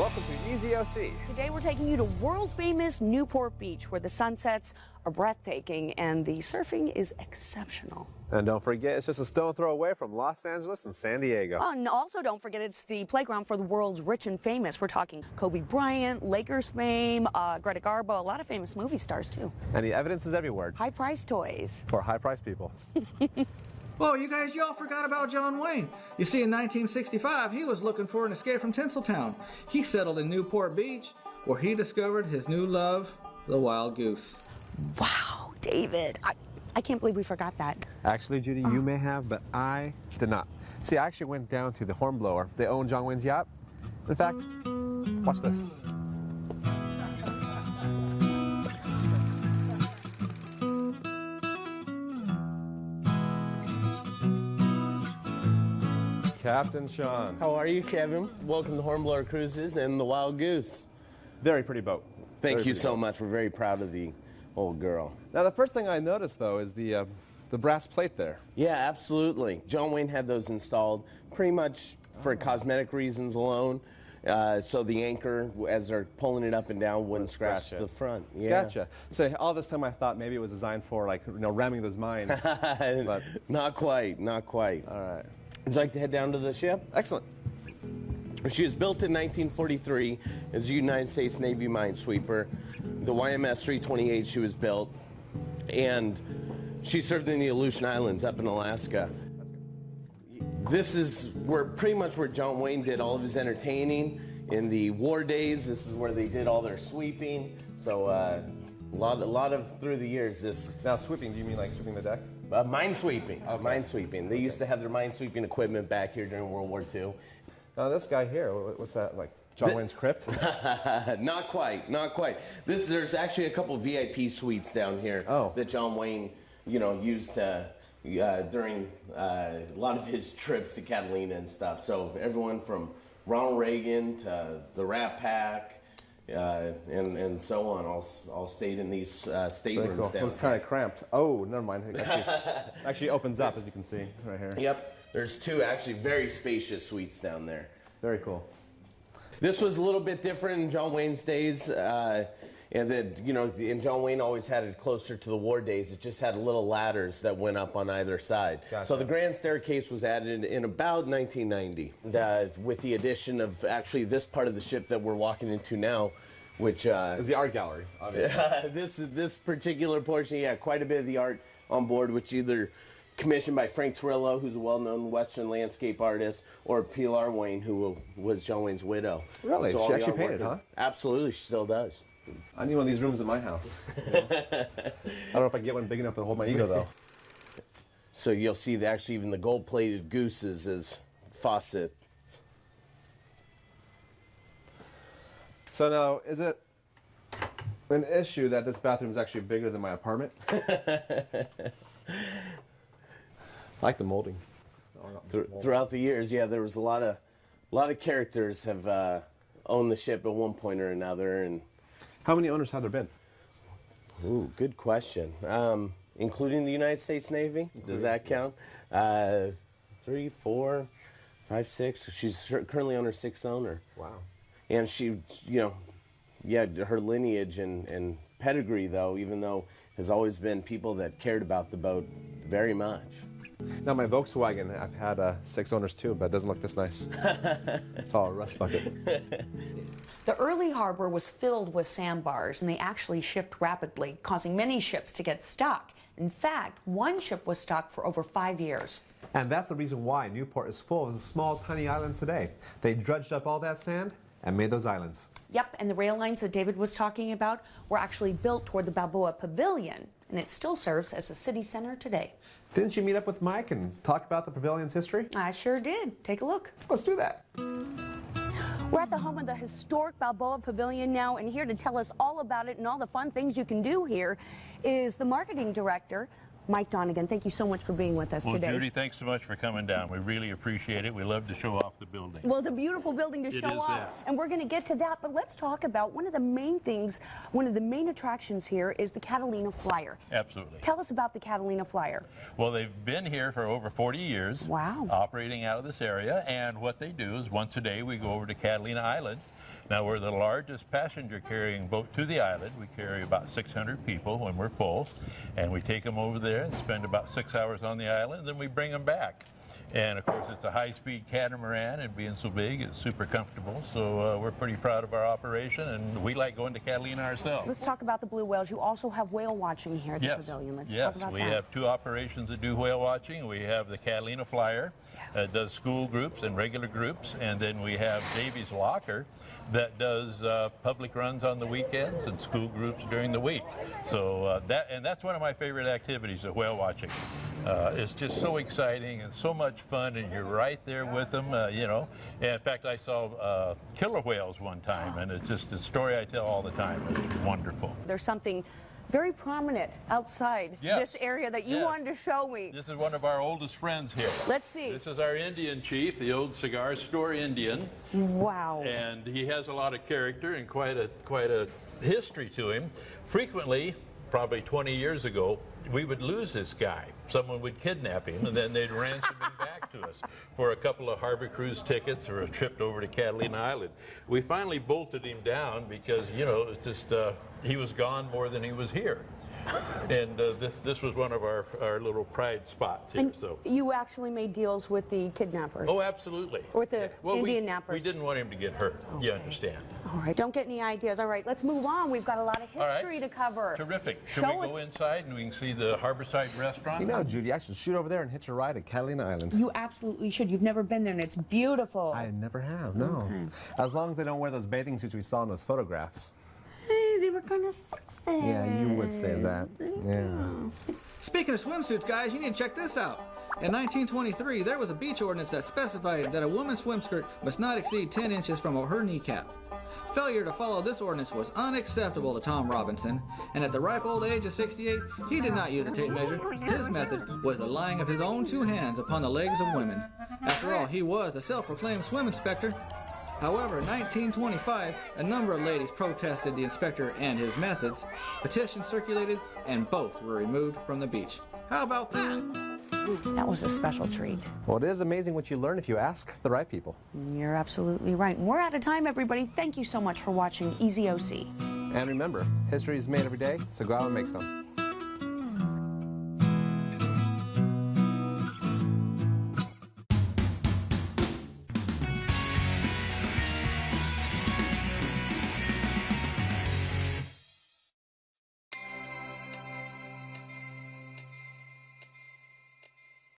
Welcome to Easy OC. Today we're taking you to world-famous Newport Beach, where the sunsets are breathtaking and the surfing is exceptional. And don't forget, it's just a stone throw away from Los Angeles and San Diego. Oh, and also don't forget, it's the playground for the world's rich and famous. We're talking Kobe Bryant, Lakers fame, Greta Garbo, a lot of famous movie stars too. And the evidence is everywhere. High-priced toys. For high-priced people. Whoa, you guys, y'all forgot about John Wayne. You see, in 1965, he was looking for an escape from Tinseltown. He settled in Newport Beach, where he discovered his new love, the wild goose. Wow, David, I can't believe we forgot that. Actually, Judy, you may have, but I did not. See, I actually went down to the Hornblower. They own John Wayne's yacht. In fact, watch this. Captain Sean. How are you, Kevin? Welcome to Hornblower Cruises and the Wild Goose. Very pretty boat. Thank you so much. We're very proud of the old girl. Now, the first thing I noticed, though, is the brass plate there. Yeah, absolutely. John Wayne had those installed pretty much for cosmetic reasons alone. So the anchor, as they're pulling it up and down, wouldn't scratch the front. Yeah. Gotcha. So all this time I thought maybe it was designed for, like, ramming those mines. But not quite, not quite. All right. Would you like to head down to the ship? Excellent. She was built in 1943 as a United States Navy minesweeper. The YMS 328 she was built, and she served in the Aleutian Islands up in Alaska. This is pretty much where John Wayne did all of his entertaining in the war days. This is where they did all their sweeping. So a lot of through the years this. Now sweeping, do you mean like sweeping the deck? Minesweeping. Okay. Minesweeping. They used to have their minesweeping equipment back here during World War II. Now this guy here, what's that, like John Wayne's crypt? Not quite, not quite. There's actually a couple VIP suites down here that John Wayne, used during a lot of his trips to Catalina and stuff. So everyone from Ronald Reagan to the Rat Pack, and so on, all stayed in these staterooms down. It's kind of cramped. Oh, never mind. It actually opens up, as you can see right here. Yep. There's two actually very spacious suites down there. Very cool. This was a little bit different in John Wayne's days, and that and John Wayne always had it closer to the war days. It just had little ladders that went up on either side. Gotcha. So the grand staircase was added in about 1990, with the addition of actually this part of the ship that we're walking into now, which is the art gallery, obviously. This particular portion, yeah, quite a bit of the art on board, which either commissioned by Frank Torillo, who's a well-known Western landscape artist, or Pilar Wayne, who was John Wayne's widow. Really? So she actually painted, huh? Absolutely, she still does. I need one of these rooms in my house. I don't know if I can get one big enough to hold my ego, though. So you'll see that actually even the gold-plated gooses as faucets. So now, is it an issue that this bathroom is actually bigger than my apartment? I like the molding. Throughout the years, yeah, there was a lot of characters have owned the ship at one point or another. And how many owners have there been? Ooh, good question. Including the United States Navy, does that count? 3, 4, 5, 6. She's currently on her 6th owner. Wow. And she, her lineage and pedigree, though, even though has always been people that cared about the boat very much. Now my Volkswagen, I've had 6 owners too, but it doesn't look this nice. It's all a rust bucket. The early harbor was filled with sandbars, and they actually shipped rapidly, causing many ships to get stuck. In fact, one ship was stuck for over 5 years. And that's the reason why Newport is full of small, tiny islands today. They dredged up all that sand and made those islands. Yep, and the rail lines that David was talking about were actually built toward the Balboa Pavilion, and it still serves as the city center today. Didn't you meet up with Mike and talk about the pavilion's history? I sure did. Take a look. Let's do that. We're at the home of the historic Balboa Pavilion now, and here to tell us all about it and all the fun things you can do here is the marketing director, Mike Donegan. Thank you so much for being with us today. Well, Judy, thanks so much for coming down. We really appreciate it. We love to show off the building. Well, it's a beautiful building to show off, and we're going to get to that. But let's talk about one of the main things, one of the main attractions here is the Catalina Flyer. Absolutely. Tell us about the Catalina Flyer. Well, they've been here for over 40 years. Wow. Operating out of this area, and what they do is once a day we go over to Catalina Island Now, we're the largest passenger carrying boat to the island. We carry about 600 people when we're full, and we take them over there and spend about 6 hours on the island, then we bring them back. And of course, it's a high-speed catamaran, and being so big, it's super comfortable. So we're pretty proud of our operation, and we like going to Catalina ourselves. Let's talk about the blue whales. You also have whale watching here at the pavilion. Let's talk about that. We have 2 operations that do whale watching. We have the Catalina Flyer that does school groups and regular groups, and then we have Davy's Locker that does public runs on the weekends and school groups during the week. So that's one of my favorite activities, of whale watching. It's just so exciting and so much fun, and you're right there with them, you know. And in fact, I saw killer whales one time, and it's just a story I tell all the time. It's wonderful. There's something very prominent outside this area that you wanted to show me. This is one of our oldest friends here. Let's see. This is our Indian chief, the old cigar store Indian. Wow. And he has a lot of character and quite a history to him. Frequently, probably 20 years ago, we would lose this guy. Someone would kidnap him, and then they'd ransom him back to us for a couple of harbor cruise tickets or a trip over to Catalina Island. We finally bolted him down because, you know, it's just he was gone more than he was here. And this was one of our little pride spots here. And so you actually made deals with the kidnappers? Oh, absolutely. With the Indian nappers? We didn't want him to get hurt. Okay. You understand. All right. Don't get any ideas. All right. Let's move on. We've got a lot of history to cover. Terrific. Should we go inside and we can see the Harborside restaurant? You know, Judy, I should shoot over there and hitch a ride at Catalina Island. You absolutely should. You've never been there, and it's beautiful. I never have, no. Okay. As long as they don't wear those bathing suits we saw in those photographs. Hey, they were kind of sexy. Yeah, you would say that. Yeah. Speaking of swimsuits, guys, you need to check this out. In 1923, there was a beach ordinance that specified that a woman's swim skirt must not exceed 10 inches from her kneecap. Failure to follow this ordinance was unacceptable to Tom Robinson, and at the ripe old age of 68, he did not use a tape measure. His method was the laying of his own 2 hands upon the legs of women. After all, he was a self-proclaimed swim inspector. However, in 1925, a number of ladies protested the inspector and his methods. Petitions circulated, and both were removed from the beach. How about that? That was a special treat. Well, it is amazing what you learn if you ask the right people. You're absolutely right. We're out of time, everybody. Thank you so much for watching Easy OC. And remember, history is made every day, so go out and make some.